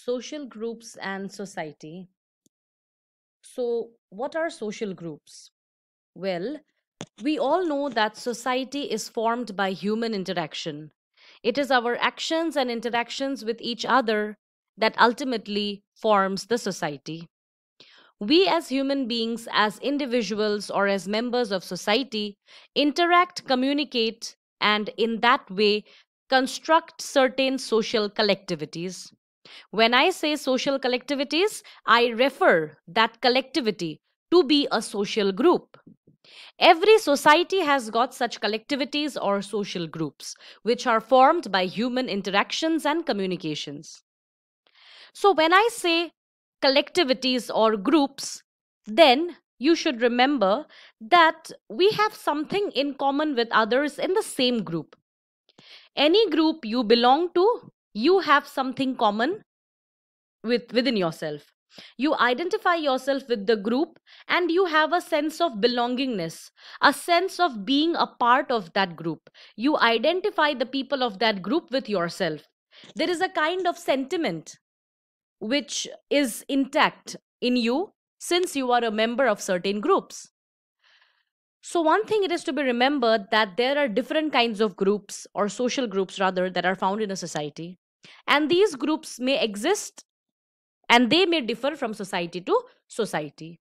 Social groups and society. So, what are social groups? Well, we all know that society is formed by human interaction. It is our actions and interactions with each other that ultimately forms the society. We as human beings, as individuals or as members of society, interact, communicate, and in that way construct certain social collectivities. When I say social collectivities, I refer that collectivity to be a social group. Every society has got such collectivities or social groups, which are formed by human interactions and communications. So, when I say collectivities or groups, then you should remember that we have something in common with others in the same group. Any group you belong to, you have something common within yourself. You identify yourself with the group and you have a sense of belongingness, a sense of being a part of that group. You identify the people of that group with yourself. There is a kind of sentiment which is intact in you since you are a member of certain groups. So, one thing it is to be remembered that there are different kinds of groups or social groups rather that are found in a society. And these groups may exist and they may differ from society to society.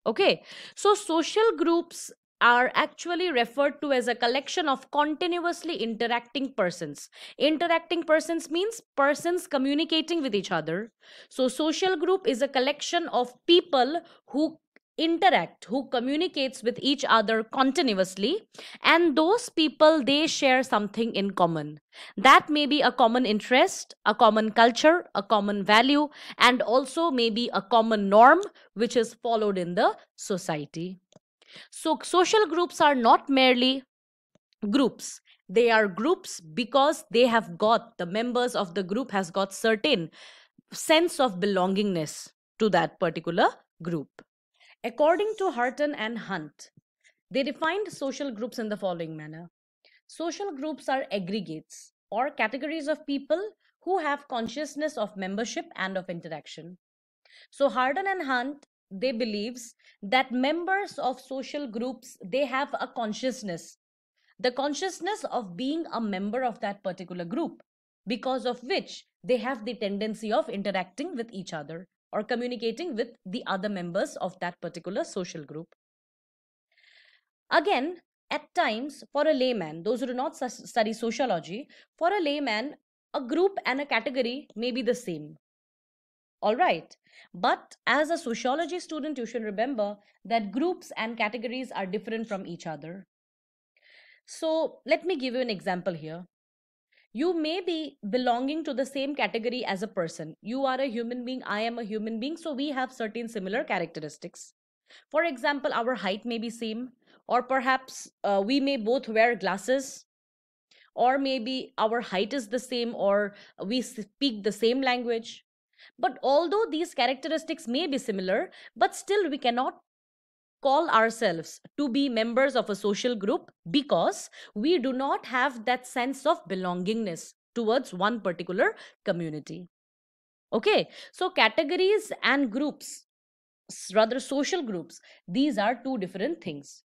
Okay, so social groups are actually referred to as a collection of continuously interacting persons. Interacting persons means persons communicating with each other. So social group is a collection of people who interact, who communicates with each other continuously, and those people, they share something in common. That may be a common interest, a common culture, a common value, and also maybe a common norm which is followed in the society. So social groups are not merely groups. They are groups because they have got, the members of the group has got certain sense of belongingness to that particular group. According to Harton and Hunt, they defined social groups in the following manner. Social groups are aggregates or categories of people who have consciousness of membership and of interaction. So Harden and Hunt, they believes that members of social groups, they have a consciousness, the consciousness of being a member of that particular group, because of which they have the tendency of interacting with each other or communicating with the other members of that particular social group. Again, at times, for a layman, those who do not study sociology, for a layman, a group and a category may be the same. All right. But as a sociology student, you should remember that groups and categories are different from each other. So let me give you an example here. You may be belonging to the same category as a person. You are a human being, I am a human being, so we have certain similar characteristics. For example, our height may be same, or perhaps we may both wear glasses, or maybe our height is the same, or we speak the same language. But although these characteristics may be similar, but still we cannot call ourselves to be members of a social group because we do not have that sense of belongingness towards one particular community. Okay, so categories and groups, rather social groups, these are two different things.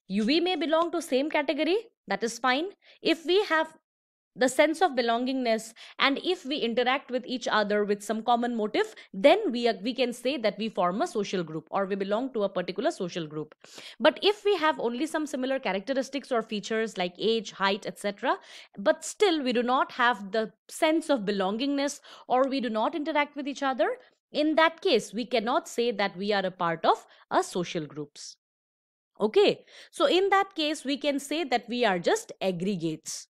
We may belong to same category, that is fine. If we have the sense of belongingness and if we interact with each other with some common motive, then we can say that we form a social group or we belong to a particular social group. But if we have only some similar characteristics or features like age, height, etc., but still we do not have the sense of belongingness or we do not interact with each other, in that case we cannot say that we are a part of a social groups. Okay, so in that case we can say that we are just aggregates.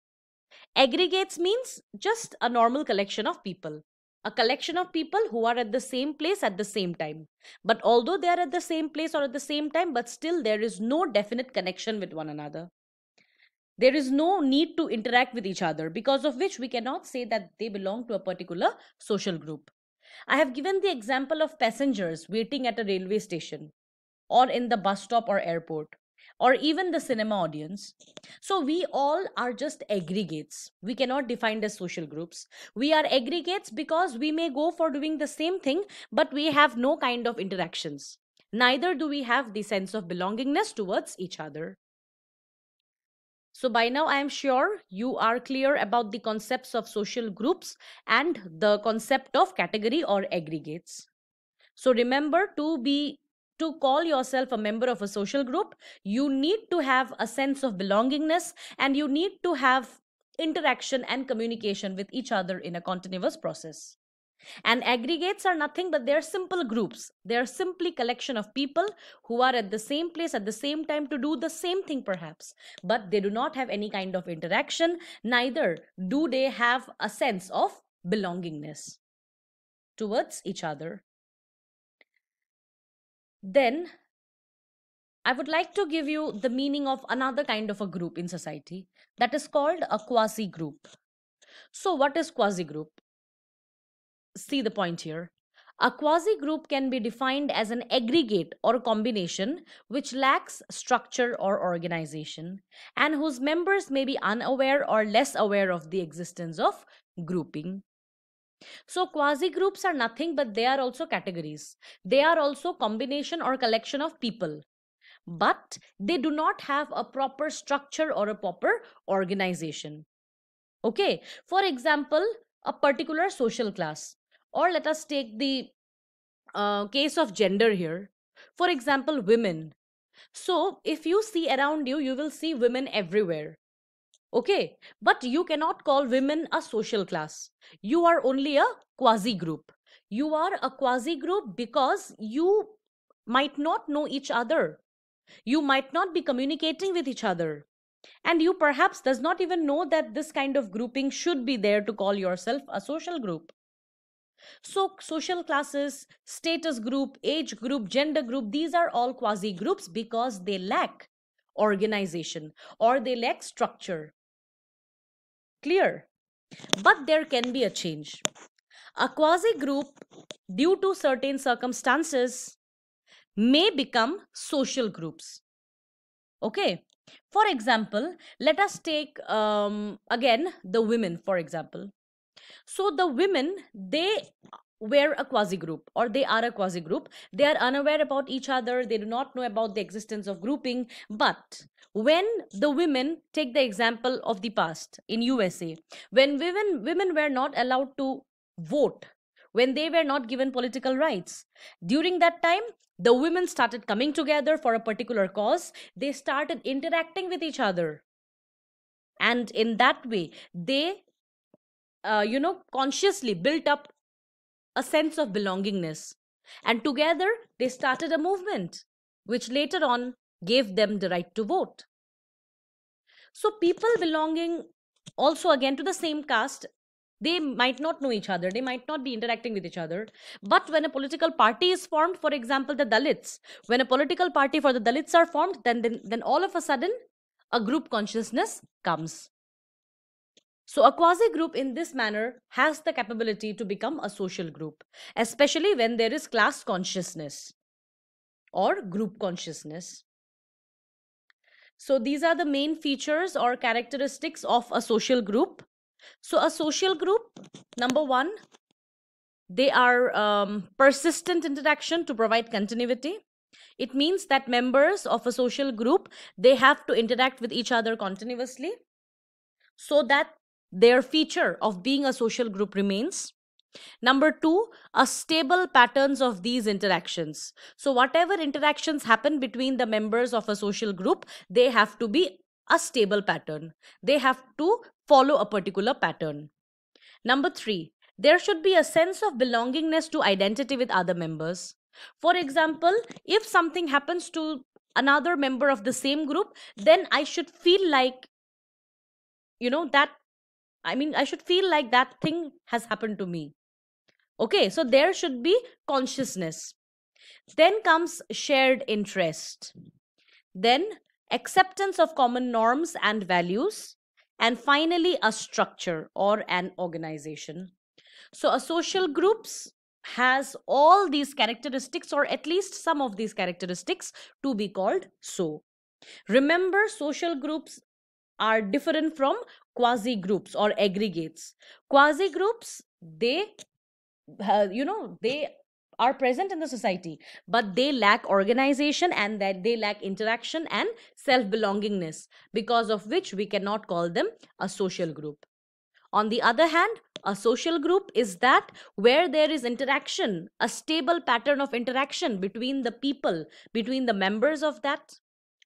Aggregates means just a normal collection of people. A collection of people who are at the same place at the same time. But although they are at the same place or at the same time, but still there is no definite connection with one another. There is no need to interact with each other, because of which we cannot say that they belong to a particular social group. I have given the example of passengers waiting at a railway station or in the bus stop or airport. or even the cinema audience. So we all are just aggregates. We cannot define as social groups. We are aggregates because we may go for doing the same thing, but we have no kind of interactions. Neither do we have the sense of belongingness towards each other. So by now, I am sure you are clear about the concepts of social groups and the concept of category or aggregates. So remember, to call yourself a member of a social group, you need to have a sense of belongingness, and you need to have interaction and communication with each other in a continuous process. And aggregates are nothing but they're simple groups. They're simply collection of people who are at the same place at the same time to do the same thing perhaps, but they do not have any kind of interaction, neither do they have a sense of belongingness towards each other. Then I would like to give you the meaning of another kind of a group in society, that is called a quasi group. So what is quasi group? See the point here. A quasi group can be defined as an aggregate or combination which lacks structure or organization, and whose members may be unaware or less aware of the existence of grouping. So quasi groups are nothing but they are also categories. They are also combination or collection of people, but they do not have a proper structure or a proper organization. Okay, for example, a particular social class, or let us take the case of gender here. For example, women. So, if you see around you, you will see women everywhere. Okay, but you cannot call women a social class. You are only a quasi group. You are a quasi group because you might not know each other. You might not be communicating with each other. And you perhaps does not even know that this kind of grouping should be there to call yourself a social group. So, social classes, status group, age group, gender group, these are all quasi groups because they lack organization or they lack structure. Clear? But there can be a change. A quasi group, due to certain circumstances, may become social groups. Okay. For example, let us take again the women, for example. So the women, they were a quasi group or they are a quasi group. They are unaware about each other. They do not know about the existence of grouping. But when the women, take the example of the past in USA, when women were not allowed to vote, when they were not given political rights, during that time the women started coming together for a particular cause. They started interacting with each other, and in that way they consciously built up a sense of belongingness. And together they started a movement, which later on gave them the right to vote. So, people belonging also again to the same caste, they might not know each other, they might not be interacting with each other. But when a political party is formed, for example, the Dalits, when a political party for the Dalits are formed, then all of a sudden a group consciousness comes. So, a quasi group in this manner has the capability to become a social group, especially when there is class consciousness or group consciousness. So, these are the main features or characteristics of a social group. So, a social group, number one, they are persistent interaction to provide continuity. It means that members of a social group, they have to interact with each other continuously so that their feature of being a social group remains. Number two, a stable patterns of these interactions. So whatever interactions happen between the members of a social group, they have to be a stable pattern. They have to follow a particular pattern. Number three, there should be a sense of belongingness to identity with other members. For example, if something happens to another member of the same group, then I should feel like, that I should feel like that thing has happened to me. Okay, so there should be consciousness. Then comes shared interest. Then acceptance of common norms and values. And finally, a structure or an organization. So, a social groups has all these characteristics, or at least some of these characteristics, to be called so. Remember, social groups are different from quasi groups or aggregates. Quasi groups, they are present in the society, but they lack organization, and that they lack interaction and self belongingness, because of which we cannot call them a social group. On the other hand, a social group is that where there is interaction, a stable pattern of interaction between the people, between the members of that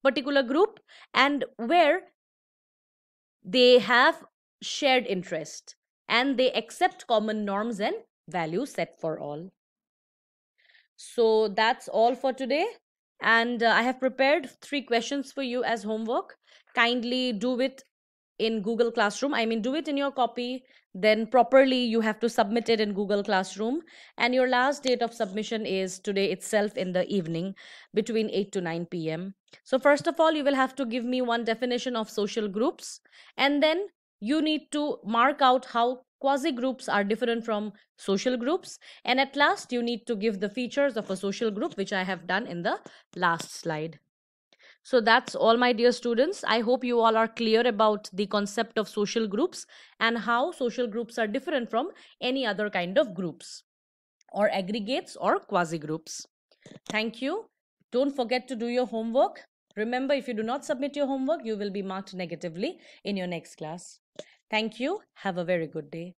particular group, and where they have shared interest and they accept common norms and values set for all. So that's all for today. And I have prepared 3 questions for you as homework. Kindly do it in Google Classroom. I mean, do it in your copy. Then properly you have to submit it in Google Classroom. And your last date of submission is today itself in the evening between 8 to 9 p.m. So, first of all, you will have to give me one definition of social groups. And then you need to mark out how quasi groups are different from social groups. And at last, you need to give the features of a social group, which I have done in the last slide. So that's all, my dear students. I hope you all are clear about the concept of social groups and how social groups are different from any other kind of groups or aggregates or quasi groups. Thank you. Don't forget to do your homework. Remember, if you do not submit your homework, you will be marked negatively in your next class. Thank you. Have a very good day.